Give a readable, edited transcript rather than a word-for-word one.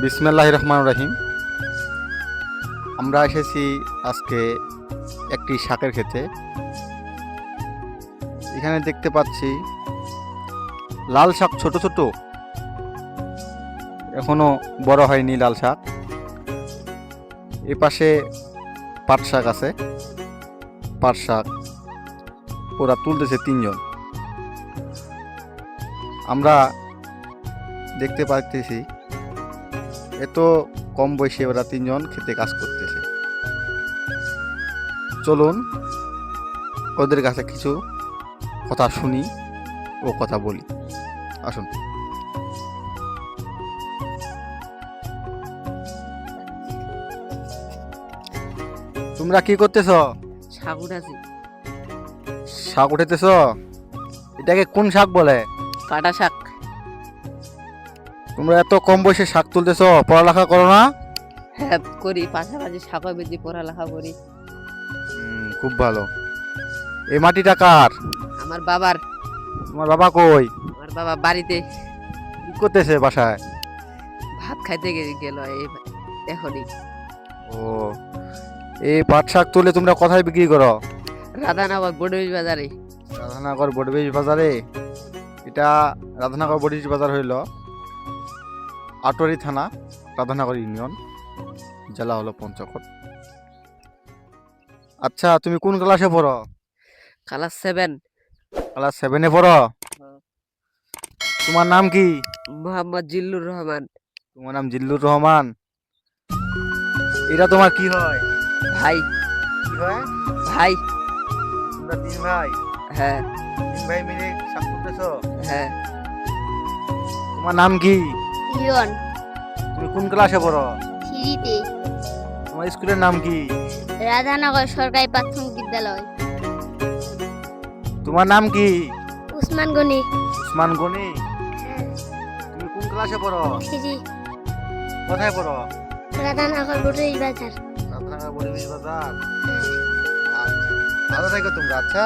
বিসমিল্লাহির রহমানির রহিম। আমরা এসেছি আজকে একটি শাকের ক্ষেতে। এখানে দেখতে পাচ্ছি লাল শাক, ছোট ছোট, এখনো বড় হয়নি লাল শাক। এ পাশে পাট শাক আছে, পাট শাক ওরা তুলতেছে তিনজন। আমরা দেখতে পাচ্ছি এত কম বয়সে ওরা তিনজন খেতে কাজ করতেছে। চলুন ওদের কাছে কিছু কথা শুনি ও কথা বলি, আসুন। তোমরা কি করতেছ? শাক উঠাছি। শাক উঠাইতেছ? এটাকে কোন শাক বলে? কাটা শাক। তোমরা এত কম বয়সে শাক তুলতেছ, পড়ালেখা করো না? হ্যাঁ করি, পাশাপাশি শাকও বেশি পড়ালেখা করি। খুব ভালো। এই মাটিটা কার? আমার বাবার। তোমার বাবা কই? আমার বাবা বাড়িতে কি করতেছে বাসায়? ভাত খাইতে গেল এখনই। ও, এই পাট শাক তুলে তোমরা কোথায় বিক্রি করো? রাধানগর বড়বীজ বাজারে। রাধানগর বড়বীজ বাজারে? এটা রাধানগর বড়বীজ বাজার হইল আটোয়ারি থানা, রাধানগর ইউনিয়ন, জেলা হলো পঞ্চগড়। আচ্ছা, তুমি কোন ক্লাসে পড়ো? ক্লাস 7। ক্লাস 7-এ পড়ো? তোমার নাম কি? মোহাম্মদ জিল্লুর রহমান। তোমার নাম জিল্লুর রহমান? এটা তোমার কি হয়? ভাই। কি হয়? ভাই। তোমরা 3 ভাই? হ্যাঁ। 3 ভাই মিলে শাক তুলতেছো? হ্যাঁ। তোমার নাম কি? লিওন। তুমি কোন ক্লাসে পড়ো? সিঁড়িতে। তোমার স্কুলের নাম কি? রাধানগর সরকারি প্রাথমিক বিদ্যালয়। তোমার নাম কি? উসমান গনি। উসমান গনি? তুমি কোন ক্লাসে পড়ো? সিঁড়ি। কোথায় পড়ো? রাধানগর বড়বীজ বাজার। রাধানগর বড়বীজ বাজার। আচ্ছা, ভালো থাকো তোমরা। আচ্ছা।